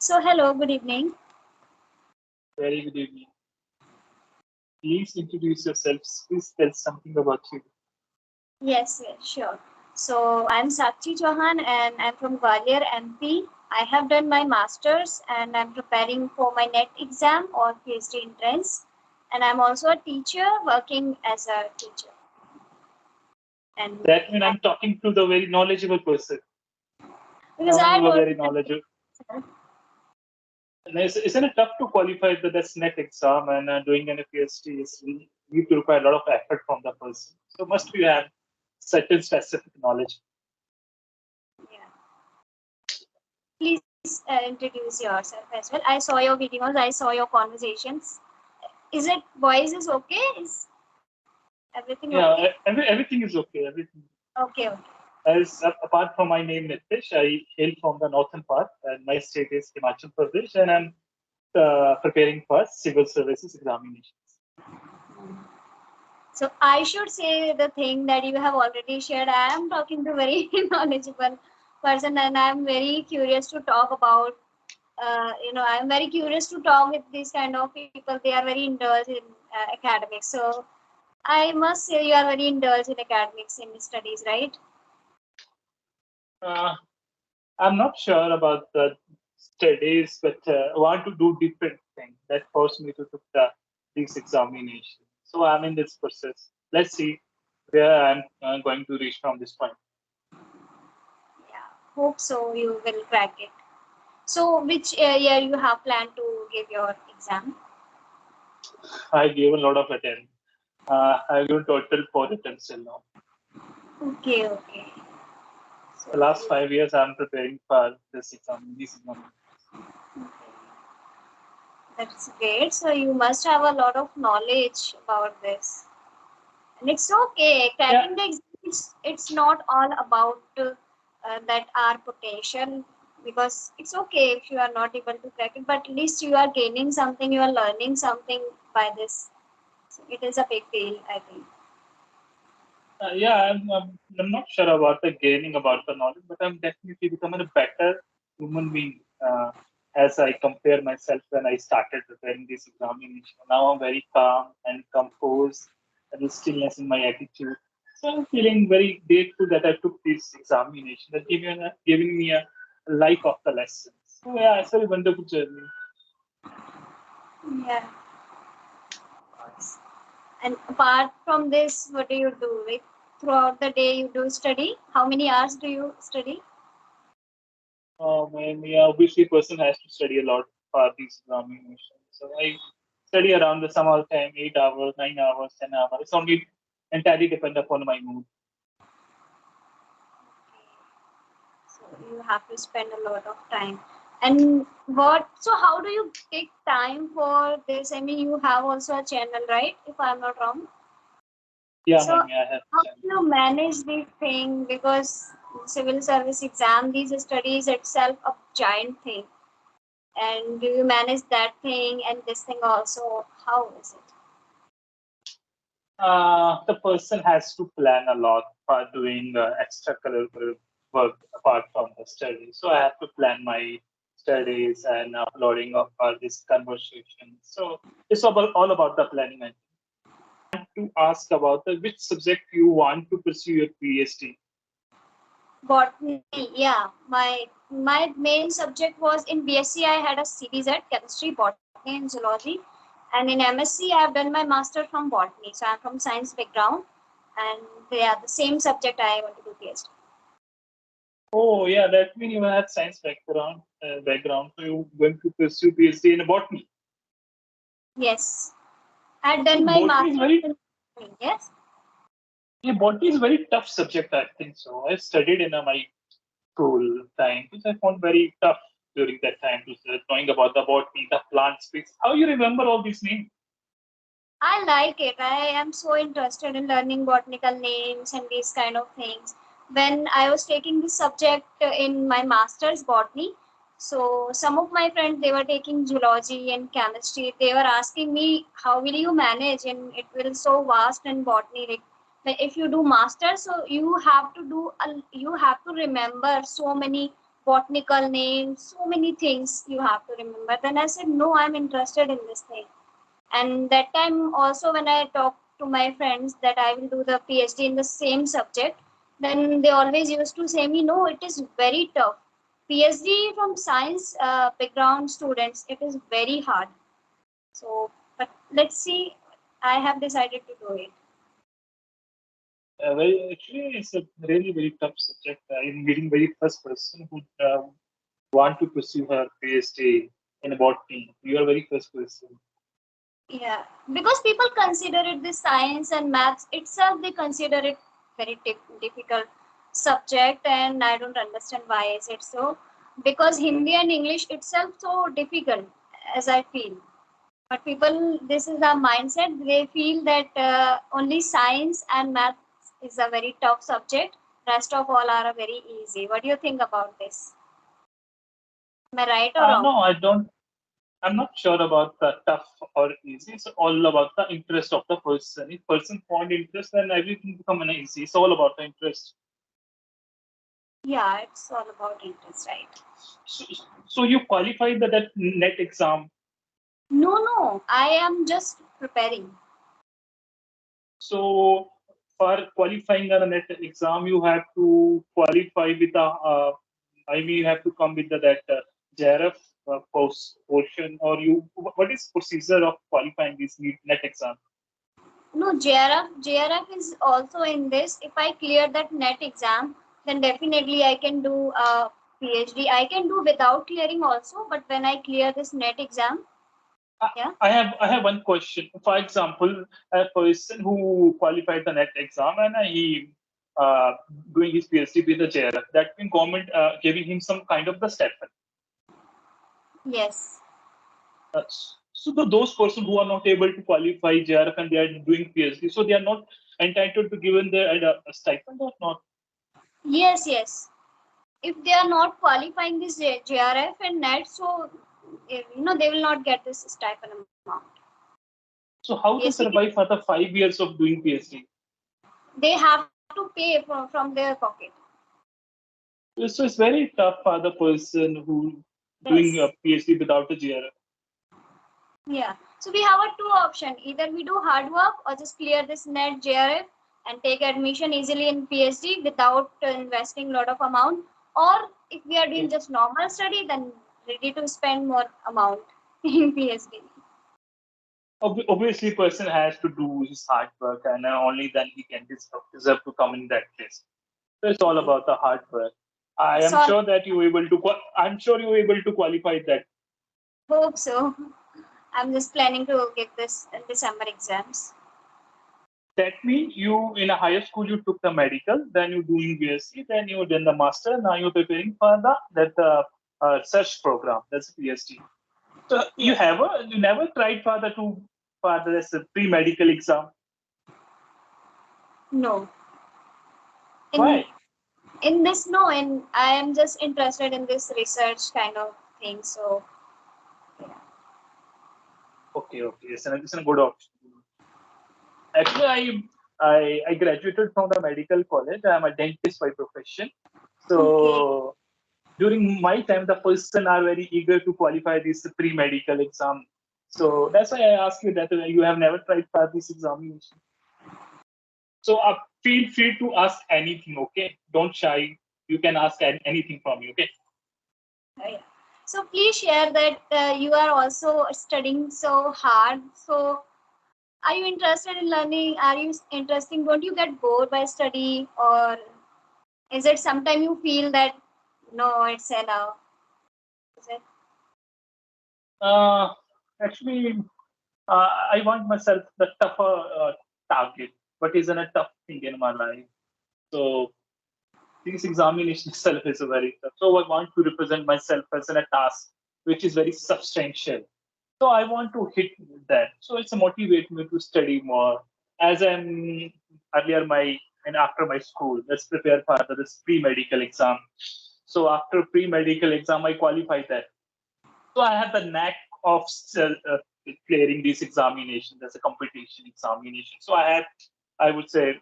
So, hello, good evening. Very good evening. Please introduce yourselves. Please tell something about you. Yes, sure. So, I'm Sakshi Chauhan and I'm from Gwalior, MP. I have done my master's and I'm preparing for my NET exam or PhD entrance. And I'm also a teacher working as a teacher. And That means I'm talking to the very knowledgeable person. because Now I you are don't very knowledgeable. And isn't it tough to qualify the NET exam and doing an PhD is need to require a lot of effort from the person. So must you have certain specific knowledge. Yeah. Please introduce yourself as well. I saw your videos, I saw your conversations. Is it voice is okay? Is everything Yeah, okay? everything is okay. Everything. Okay. As apart from my name Nitish, I hail from the northern part, and my state is Himachal Pradesh, and I'm preparing for civil services examinations. So I should say the thing that you have already shared. I am talking to very knowledgeable person, and I'm very curious to talk about. I'm very curious to talk with these kind of people. They are very indulged in academics. So I must say you are very indulged in academics in studies, right? I'm not sure about the studies, but I want to do different things that forced me to took these examinations. So I'm in this process. Let's see where I'm going to reach from this point. Yeah, hope so. You will crack it. So which year you have planned to give your exam? I gave a lot of attempts. I given total 4 attempts till now. Okay. So The last 5 years, I'm preparing for this exam. This exam. okay. That's great. So you must have a lot of knowledge about this. And it's okay. Yeah, Cracking the exams, it's not all about that our potential because it's okay if you are not able to crack it, but at least you are gaining something, you are learning something by this. So it is a big deal, I think. I'm not sure about the gaining about the knowledge, but I'm definitely becoming a better human being as I compare myself when I started preparing this examination. Now I'm very calm and composed, and with stillness in my attitude. So I'm feeling very grateful that I took this examination. That giving me a life of the lessons. So yeah, it's a very wonderful journey. Yeah, of course. And apart from this, what do you do? Like throughout the day, you do study. How many hours do you study? And yeah, obviously, person has to study a lot for these examinations. So I study around the some of the time, 8 hours, 9 hours, 10 hours. It's only entirely depend upon my mood. So you have to spend a lot of time. And what? So how do you take time for this? I mean, you have also a channel, right? If I'm not wrong. Yeah, So I have how channel. do you manage this thing? Because civil service exam, these studies itself a giant thing. And do you manage that thing and this thing also? How is it? The person has to plan a lot for doing extracurricular work apart from the study. So I have to plan my studies and uploading of all this conversation. So it's all about the planning. I want to ask about which subject you want to pursue your PhD. Botany, yeah. My main subject was in BSc. I had a CBZ, chemistry, botany, and zoology. And in MSc, I have done my master from botany. So I'm from science background, and they are the same subject I want to do PhD. Oh, yeah, that means you have science background. So you're going to pursue PhD in botany. Yes, I had done So my botany is master very in botany. Yes. yeah, botany is very tough subject. I think so. I studied in my school time, which I found very tough during that time to knowing about the botany, the plant species. How you remember all these names? I like it. I am so interested in learning botanical names and these kind of things. When I was taking this subject in my master's botany, so some of my friends they were taking zoology and chemistry. They were asking me, "How will you manage?" And it will so vast and botany. Like if you do master, so you have to remember so many botanical names, so many things you have to remember. Then I said, no, I'm interested in this thing. And that time also, when I talked to my friends that I will do the PhD in the same subject, then they always used to say me, no, it is very tough. PhD from science background students, it is very hard. So, but let's see. I have decided to do it. Well, actually, it's a really very tough subject. I'm getting very first person who want to pursue her PhD in botany. You are very first person. Yeah, because people consider it the science and maths itself, they consider it very difficult subject, and I don't understand why is it so. Because Hindi and English itself so difficult, as I feel. But people, this is the mindset. They feel that only science and maths is a very tough subject. Rest of all are very easy. What do you think about this? Am I right or wrong? No, I don't. I'm not sure about the tough or easy. It's all about the interest of the person. If person find interest, then everything become an easy. It's all about the interest. Yeah, it's all about interest, right? So, so you qualified that net exam. No, no, I am just preparing. So for qualifying a net exam, you have to qualify with a. I mean, you have to come with that JRF post portion, or you. What is procedure of qualifying this net exam? No, JRF is also in this. If I clear that net exam, then definitely I can do a PhD. I can do without clearing also, but when I clear this net exam, yeah. I have one question. For example, a person who qualified the net exam and he uh, doing his PhD with the JRF, that means government giving him some kind of the stipend. Yes. Uh, so those persons who are not able to qualify JRF and they are doing PhD, so they are not entitled to given the stipend or not. Yes, yes. If they are not qualifying this JRF and net, so they will not get this stipend amount. So how to Basically, survive for the 5 years of doing PhD? they have to pay from their pocket. So it's very tough for the person who doing a Yes. PhD without a JRF. Yeah. So we have a two option. Either we do hard work or just clear this net JRF and take admission easily in PhD without investing a lot of amount. Or if we are doing just normal study, then ready to spend more amount in PhD. Obviously, person has to do his hard work, and only then he can deserve to come in that place. So it's all about the hard work. I am So sure that you able to. I'm sure you able to qualify that. hope so. I'm just planning to give this in December exams. That means you in a higher school you took the medical, then you doing BSc, then you done the master. Now you're preparing for the that research program. That's PhD. So Yes. you never tried for the this pre medical exam. No. In Why? this, no, in I am just interested in this research kind of thing. So yeah. Okay. It's a good option. Actually, I graduated from the medical college. I'm a dentist by profession. Okay. So during my time, the person are very eager to qualify this pre-medical exam. So that's why I ask you that you have never tried for this examination. So feel free to ask anything. Okay, don't shy. You can ask anything from me. Okay. Yeah. So please share that you are also studying so hard. So are you interested in learning? Are you interesting? Don't you get bored by study, or is it sometimes you feel that no, it's enough? Is it? Uh, Actually, I want myself the tougher target, but isn't a tough thing in my life. So this examination itself is a very tough. So I want to represent myself as in a task which is very substantial. So I want to hit that. So it's a motivate me to study more. As I'm earlier my and after my school, let's prepare for this pre-medical exam. So after pre-medical exam, I qualify that. So I had the knack of clearing these examinations as a competition examination. So I would say,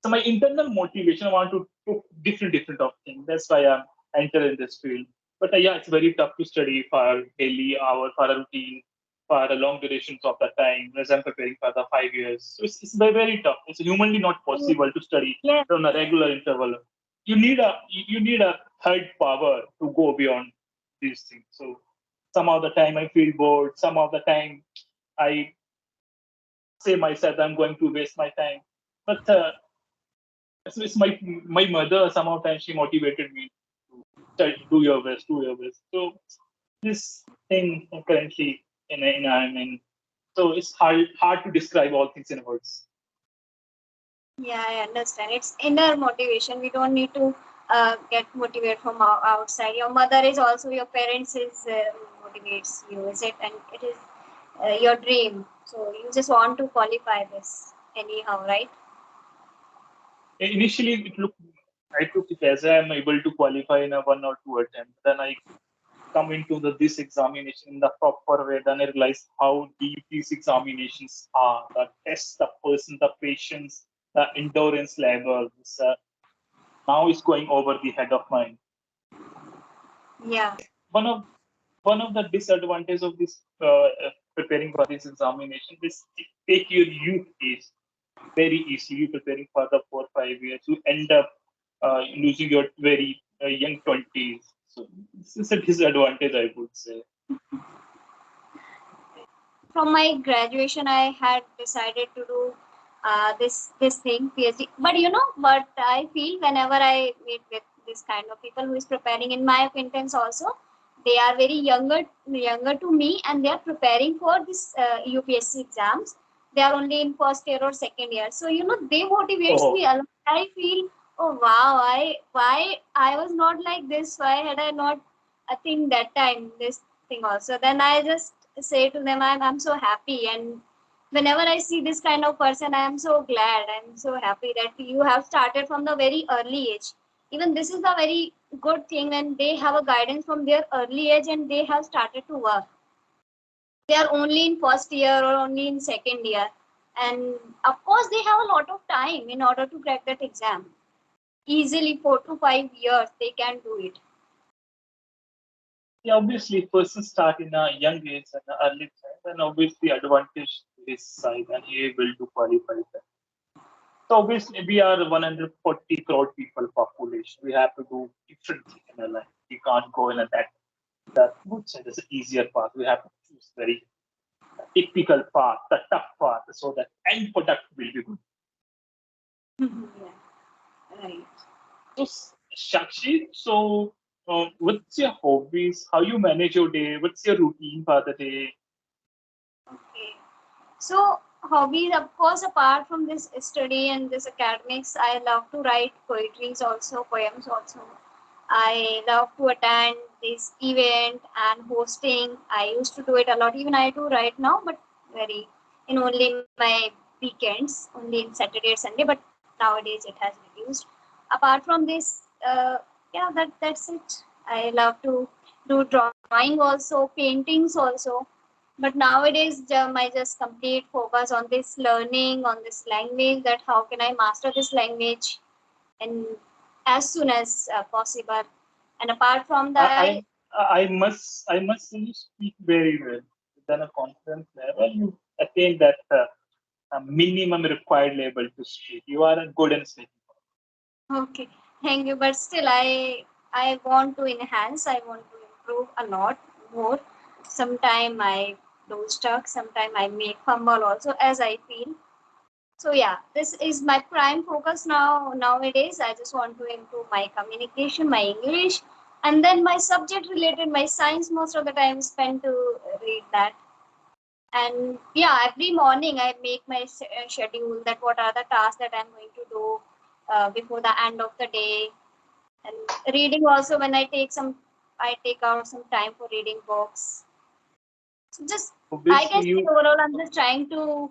so my internal motivation, I want to do different of things. That's why enter in this field. But yeah, it's very tough to study for daily hour, for a routine, for a long durations of the time, as I'm preparing for the 5 years. So it's very, very tough. It's humanly not possible to study Yes. on a regular interval. You need a third power to go beyond these things. So some of the time I feel bored. Some of the time I say myself I'm going to waste my time. But it's my mother. Sometimes she motivated me to do your best, do your best. So this thing currently I'm in. So it's hard to describe all things in words. Yeah, I understand. It's inner motivation. We don't need to get motivated from outside. Your mother is also your parents is motivates you, is it? And it is your dream. So you just want to qualify this anyhow, right? Initially, I took it as I'm able to qualify in a one or two attempt. Then I come into this examination in the proper way. Then I realize how deep these examinations are. The test, the person, the patience, the endurance levels. Now is going over the head of mine. Yeah. One of the disadvantages of this preparing for this examination is take your youth age very easily. Preparing for the 4 5 years, you end up losing your very young 20s. So this is a disadvantage, I would say. From my graduation, I had decided to do this thing PhD. But what I feel whenever I meet with this kind of people who is preparing, in my acquaintance also, they are very younger to me, and they are preparing for this UPSC exams. They are only in first year or second year, so they motivates Oh, me a lot. I feel, oh wow, why I was not like this? Why had I not I think that time this thing also? Then I just say to them, I'm so happy, and whenever I see this kind of person, I am so glad. I'm so happy that you have started from the very early age. Even this is a very good thing when they have a guidance from their early age and they have started to work. They are only in first year or only in second year, and of course they have a lot of time in order to crack that exam. Easily 4 to 5 years they can do it. yeah, obviously, person start in a young age and an early time, and obviously advantage to his side, and he able to qualify that. So obviously, we are 140 crore people population. We have to do different things in our life. We can't go in a that good side. There's an easier path. We have to choose very typical path, the tough path, so that end product will be good. Yeah, right. So, Sakshi, so what's your hobbies? How you manage your day? What's your routine for the day? Okay. So, hobbies, of course, apart from this study and this academics, I love to write poetries also, poems also. I love to attend this event and hosting. I used to do it a lot. Even I do right now, but very in only my weekends, only in Saturday or Sunday. But nowadays it has reduced. Apart from this, yeah, that's it. I love to do drawing also, paintings also. But nowadays, my just complete focus on this learning, on this language, that how can I master this language and as soon as possible. And apart from that, I must say you speak very well. Then a confidence level, you attain that minimum required level to speak. You are good in speaking. okay, thank you. But still, I want to enhance. I want to improve a lot more. Sometime I do stuck. Sometime I make fumble also, as I feel. So yeah, this is my prime focus nowadays. I just want to improve my communication, my English, and then my subject related, my science. Most of the time spent to read that. And yeah, every morning I make my schedule, that what are the tasks that I'm going to do before the end of the day. And reading also, when I take out some time for reading books. So just I Obviously, can say you overall, I'm just trying to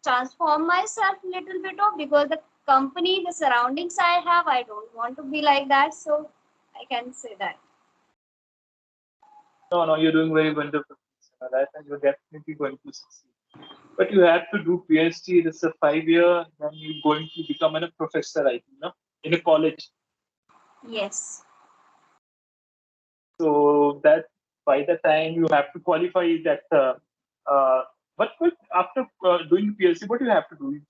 transform myself a little bit of, because the company, the surroundings I have, I don't want to be like that. So I can say that. no, you're doing very wonderful things in your life, and you're definitely going to succeed. But you have to do PhD. This is a 5 year. Then you're going to become a professor, I think, no? In a college. Yes. So that by the time you have to qualify that, what after doing PhD, what do you have to do?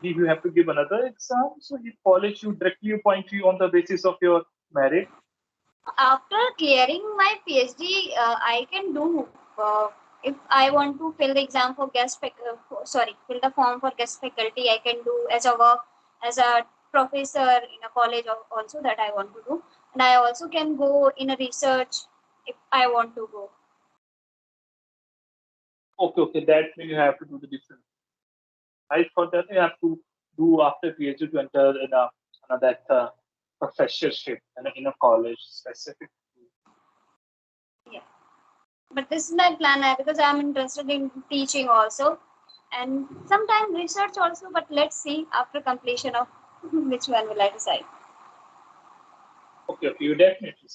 You have to give another exam. So if college you directly appoint you on the basis of your merit. After clearing my PhD, I can do, if I want to fill the exam for fill the form for guest faculty, I can do as a work as a professor in a college also that I want to do, and I also can go in a research if I want to go. Okay, that means you have to do the different. I thought that you have to do after PhD to enter in that professorship in a college specific. Yeah, but this is my plan because I'm interested in teaching also, and sometimes research also. But let's see after completion of which one will I decide. Okay, you definitely.